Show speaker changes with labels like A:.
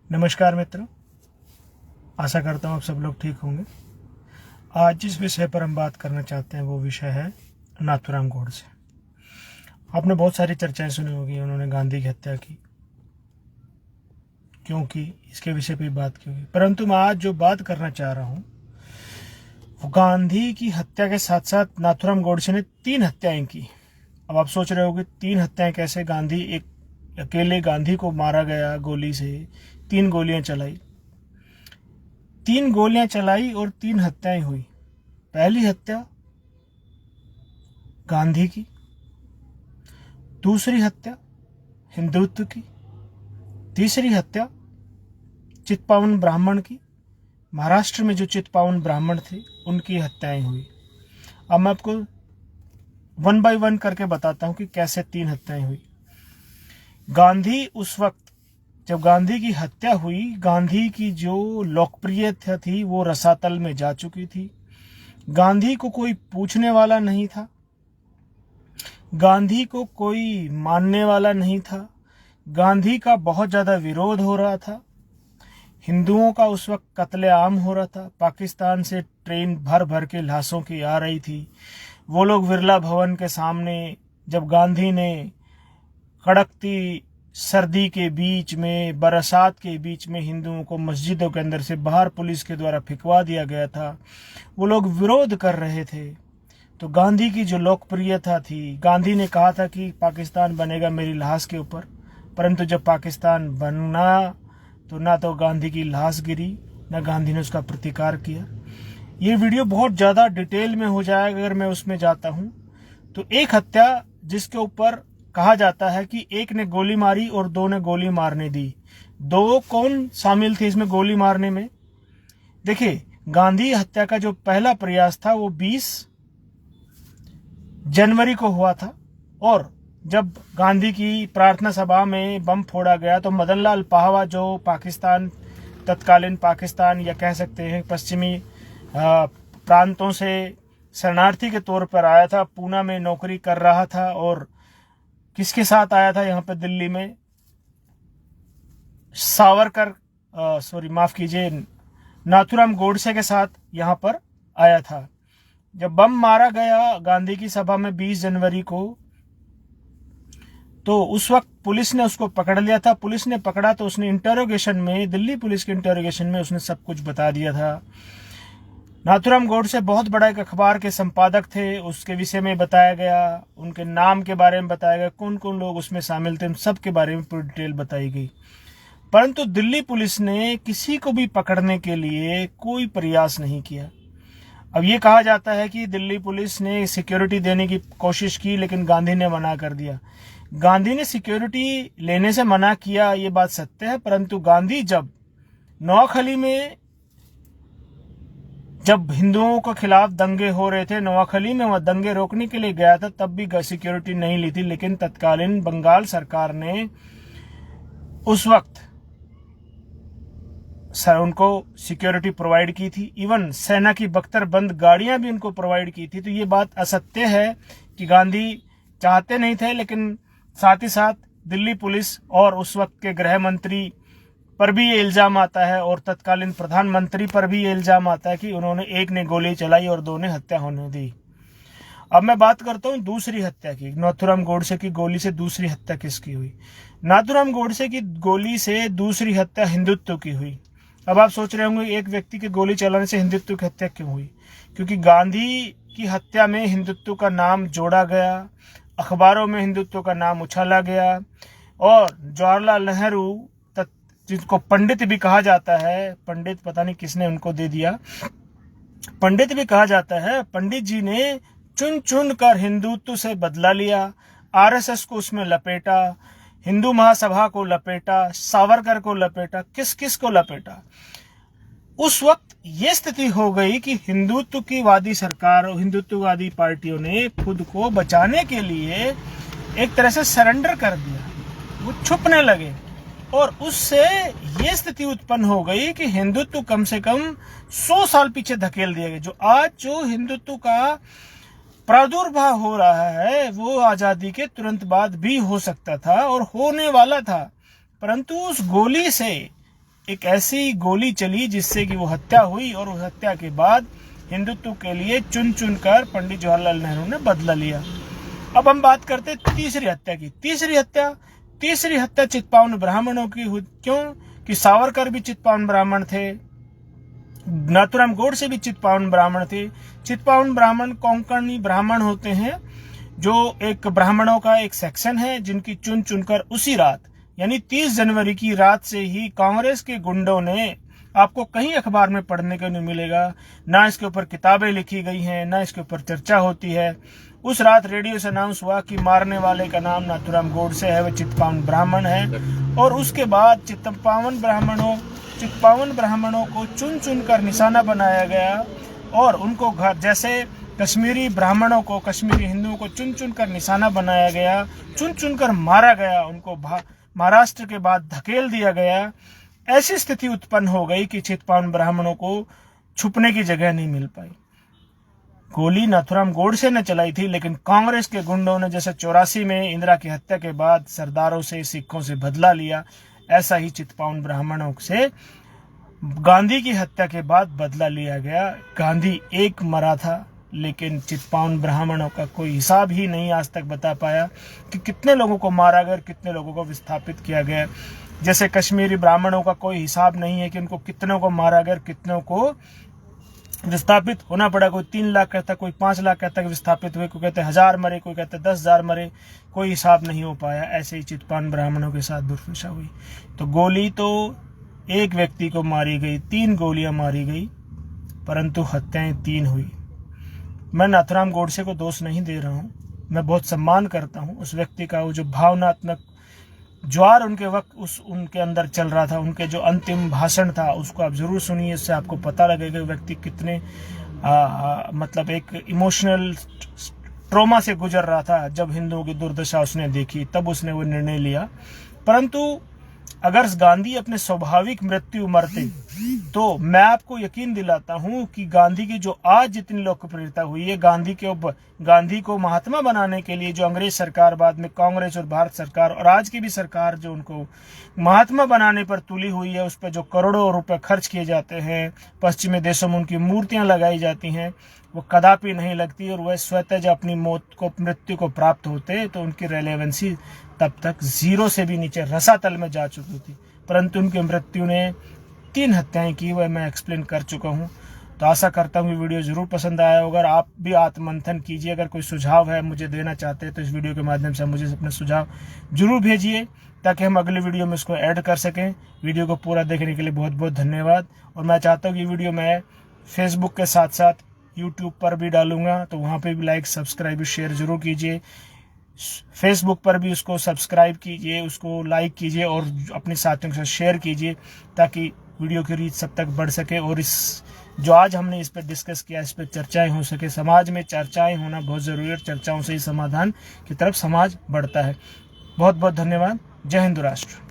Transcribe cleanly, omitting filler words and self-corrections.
A: नमस्कार मित्रों, आशा करता हूँ आप सब लोग ठीक होंगे। आज जिस विषय पर हम बात करना चाहते हैं वो विषय है नाथूराम गोडसे। आपने बहुत सारी चर्चाएं सुनी होगी, उन्होंने गांधी की हत्या की, क्योंकि इसके विषय पर बात की होगी। परंतु मैं आज जो बात करना चाह रहा हूँ वो गांधी की हत्या के साथ साथ नाथूराम गोडसे ने 3 हत्याएं की। अब आप सोच रहे होगे 3 हत्याएं कैसे? गांधी एक अकेले गांधी को मारा गया गोली से, 3 गोलियां चलाई, 3 गोलियां चलाई और 3 हत्याएं हुई। पहली हत्या गांधी की, दूसरी हत्या हिंदुत्व की, तीसरी हत्या चित्पावन ब्राह्मण की। महाराष्ट्र में जो चित्पावन ब्राह्मण थे उनकी हत्याएं हुई। अब मैं आपको 1 बाय 1 करके बताता हूं कि कैसे 3 हत्याएं हुई। गांधी उस वक्त जब गांधी की हत्या हुई, गांधी की जो लोकप्रियता थी वो रसातल में जा चुकी थी। गांधी को कोई पूछने वाला नहीं था, गांधी को कोई मानने वाला नहीं था। गांधी का बहुत ज्यादा विरोध हो रहा था। हिंदुओं का उस वक्त कत्लेआम हो रहा था। पाकिस्तान से ट्रेन भर भर के लाशों की आ रही थी। वो लोग बिरला भवन के सामने जब गांधी ने कड़कती सर्दी के बीच में, बरसात के बीच में हिंदुओं को मस्जिदों के अंदर से बाहर पुलिस के द्वारा फिकवा दिया गया था, वो लोग विरोध कर रहे थे। तो गांधी की जो लोकप्रियता थी, गांधी ने कहा था कि पाकिस्तान बनेगा मेरी लाश के ऊपर, परंतु जब पाकिस्तान बना तो ना तो गांधी की लाश गिरी, ना गांधी ने उसका प्रतिकार किया। ये वीडियो बहुत ज़्यादा डिटेल में हो जाएगा अगर मैं उसमें जाता हूँ। तो एक हत्या जिसके ऊपर कहा जाता है कि एक ने गोली मारी और 2 ने गोली मारने दी। 2 कौन शामिल थे इसमें गोली मारने में? देखिए, गांधी हत्या का जो पहला प्रयास था वो 20 जनवरी को हुआ था, और जब गांधी की प्रार्थना सभा में बम फोड़ा गया तो मदन लाल पाहवा, जो पाकिस्तान, तत्कालीन पाकिस्तान या कह सकते हैं पश्चिमी प्रांतों से शरणार्थी के तौर पर आया था, पूना में नौकरी कर रहा था। और किसके साथ आया था यहाँ पर दिल्ली में? सावरकर, माफ कीजिए, नाथूराम गोडसे के साथ यहाँ पर आया था। जब बम मारा गया गांधी की सभा में 20 जनवरी को, तो उस वक्त पुलिस ने उसको पकड़ लिया था। पुलिस ने पकड़ा तो उसने इंटरोगेशन में, दिल्ली पुलिस के इंटरोगेशन में उसने सब कुछ बता दिया था। नाथूराम गोडसे बहुत बड़ा एक अखबार के संपादक थे, उसके विषय में बताया गया, उनके नाम के बारे में बताया गया, कौन कौन लोग उसमें शामिल थे, सब के बारे में पूरी डिटेल बताई गई। परंतु दिल्ली पुलिस ने किसी को भी पकड़ने के लिए कोई प्रयास नहीं किया। अब ये कहा जाता है कि दिल्ली पुलिस ने सिक्योरिटी देने की कोशिश की, लेकिन गांधी ने मना कर दिया। गांधी ने सिक्योरिटी लेने से मना किया, ये बात सत्य है। परंतु गांधी जब नोआखली में, जब हिंदुओं के खिलाफ दंगे हो रहे थे नोआखली में, वह दंगे रोकने के लिए गया था, तब भी सिक्योरिटी नहीं ली थी। लेकिन तत्कालीन बंगाल सरकार ने उस वक्त उनको सिक्योरिटी प्रोवाइड की थी। इवन सेना की बख्तरबंद गाड़ियां भी उनको प्रोवाइड की थी। तो ये बात असत्य है कि गांधी चाहते नहीं थे, लेकिन साथ ही साथ दिल्ली पुलिस और उस वक्त के गृह मंत्री पर भी ये इल्जाम आता है, और तत्कालीन प्रधानमंत्री पर भी ये इल्जाम आता है कि उन्होंने, एक ने गोली चलाई और 2 ने हत्या होने दी। अब मैं बात करता हूं दूसरी हत्या की। नाथूराम गोडसे की गोली से दूसरी हत्या किसकी हुई? नाथूराम गोडसे की गोली से दूसरी हत्या हिंदुत्व की हुई। अब आप सोच रहे होंगे एक व्यक्ति की गोली चलाने से हिंदुत्व की हत्या क्यों हुई? क्योंकि गांधी की हत्या में हिंदुत्व का नाम जोड़ा गया, अखबारों में हिंदुत्व का नाम उछाला गया, और जवाहरलाल नेहरू, जिनको पंडित भी कहा जाता है, पंडित पता नहीं किसने उनको दे दिया, पंडित भी कहा जाता है, पंडित जी ने चुन चुन कर हिंदुत्व से बदला लिया, आरएसएस को उसमें लपेटा, हिंदू महासभा को लपेटा, सावरकर को लपेटा, किस किस को लपेटा। उस वक्त ये स्थिति हो गई कि हिंदुत्ववादी सरकार और हिंदुत्ववादी पार्टियों ने खुद को बचाने के लिए एक तरह से सरेंडर कर दिया, वो छुपने लगे, और उससे ये स्थिति उत्पन्न हो गई कि हिंदुत्व कम से कम 100 साल पीछे धकेल दिया गया। जो आज जो हिंदुत्व का प्रादुर्भाव हो रहा है वो आजादी के तुरंत बाद भी हो सकता था और होने वाला था, परंतु उस गोली से एक ऐसी गोली चली जिससे कि वो हत्या हुई, और उस हत्या के बाद हिंदुत्व के लिए चुन चुन कर पंडित जवाहरलाल नेहरू ने बदला लिया। अब हम बात करते तीसरी हत्या की। तीसरी हत्या चित्पावन ब्राह्मणों की हुई। क्यों? कि सावरकर भी चित्पावन ब्राह्मण थे, नाथूराम गोडसे भी चित्पावन ब्राह्मण थे। चित्पावन ब्राह्मण कोंकणी ब्राह्मण होते हैं, जो एक ब्राह्मणों का एक सेक्शन है जिनकी चुन चुनकर उसी रात यानी 30 जनवरी की रात से ही कांग्रेस के गुंडों ने, आपको कहीं अखबार में पढ़ने को नहीं मिलेगा, ना इसके ऊपर किताबें लिखी गई हैं, ना इसके ऊपर चर्चा होती है। उस रात रेडियो से अनाउंस हुआ कि मारने वाले का नाम नाथूराम गोडसे है, वह चित्पावन ब्राह्मण है। और उसके बाद चित्पावन ब्राह्मणों को चुन चुन कर निशाना बनाया गया, और उनको घर जैसे कश्मीरी ब्राह्मणों को, कश्मीरी हिंदुओं को चुन चुन कर निशाना बनाया गया, चुन चुन कर मारा गया, उनको महाराष्ट्र के बाद धकेल दिया गया। ऐसी स्थिति उत्पन्न हो गई कि चित्पावन ब्राह्मणों को छुपने की जगह नहीं मिल पाई। गोली नाथूराम गोडसे ने चलाई थी, लेकिन कांग्रेस के गुंडों ने जैसे 84 में इंदिरा की हत्या के बाद सरदारों से, सिखों से बदला लिया, ऐसा ही चित्पावन ब्राह्मणों से गांधी की हत्या के बाद बदला लिया गया। गांधी एक मरा था, लेकिन चित्पावन ब्राह्मणों का कोई हिसाब ही नहीं आज तक बता पाया कि कितने लोगों को मारा गया, कितने लोगों को विस्थापित किया गया। जैसे कश्मीरी ब्राह्मणों का कोई हिसाब नहीं है कि उनको कितनों को मारा गया, कितनों को विस्थापित होना पड़ा। कोई 3 लाख कहता, कोई 5 लाख कहता कि विस्थापित हुए, कोई कहते 1000 मरे, कोई कहते 10,000 मरे, कोई हिसाब नहीं हो पाया। ऐसे ही चित्पावन ब्राह्मणों के साथ दुर्दशा हुई। तो गोली तो एक व्यक्ति को मारी गई, 3 गोलियां मारी गई, परंतु हत्याएं 3 हुई। मैं नाथूराम गोडसे को दोष नहीं दे रहा हूँ, मैं बहुत सम्मान करता हूँ उस व्यक्ति का। वो जो भावनात्मक ज्वार उनके वक्त उनके अंदर चल रहा था, उनके जो अंतिम भाषण था उसको आप जरूर सुनिए, इससे आपको पता लगेगा व्यक्ति कितने मतलब एक इमोशनल ट्रॉमा से गुजर रहा था। जब हिंदुओं की दुर्दशा उसने देखी, तब उसने वो निर्णय लिया। परंतु अगर गांधी अपने स्वाभाविक मृत्यु मरते, तो मैं आपको यकीन दिलाता हूं कि गांधी की जो आज जितनी लोकप्रियता हुई है, गांधी को महात्मा बनाने के लिए जो अंग्रेज सरकार, बाद में कांग्रेस और भारत सरकार और आज की भी सरकार जो उनको महात्मा बनाने पर तुली हुई है, उस पर जो करोड़ों रुपए खर्च किए जाते हैं, पश्चिमी देशों में उनकी मूर्तियां लगाई जाती हैं, वो कदापि नहीं लगती। और वह स्वतः जब अपनी मृत्यु को प्राप्त होते तो उनकी रेलेवेंसी तब तक 0 से भी नीचे रसातल में जा चुकी थी। परंतु उनकी मृत्यु ने 3 हत्याएं की, वह मैं एक्सप्लेन कर चुका हूं। तो आशा करता हूं वीडियो जरूर पसंद आया होगा। आप भी आत्ममंथन कीजिए। अगर कोई सुझाव है मुझे देना चाहते हैं तो इस वीडियो के माध्यम से मुझे अपने सुझाव जरूर भेजिए, ताकि हम अगली वीडियो में इसको ऐड कर सकें। वीडियो को पूरा देखने के लिए बहुत बहुत धन्यवाद। और मैं चाहता हूँ कि वीडियो मैं फेसबुक के साथ साथ यूट्यूब पर भी डालूंगा, तो वहाँ पे भी लाइक, सब्सक्राइब, शेयर जरूर कीजिए। फेसबुक पर भी उसको सब्सक्राइब कीजिए, उसको लाइक कीजिए और अपने साथियों के साथ शेयर कीजिए, ताकि वीडियो की रीच सब तक बढ़ सके। और इस जो आज हमने इस पर डिस्कस किया, इस पर चर्चाएं हो सके। समाज में चर्चाएं होना बहुत ज़रूरी है, चर्चाओं से ही समाधान की तरफ समाज बढ़ता है। बहुत बहुत धन्यवाद। जय हिंद राष्ट्र।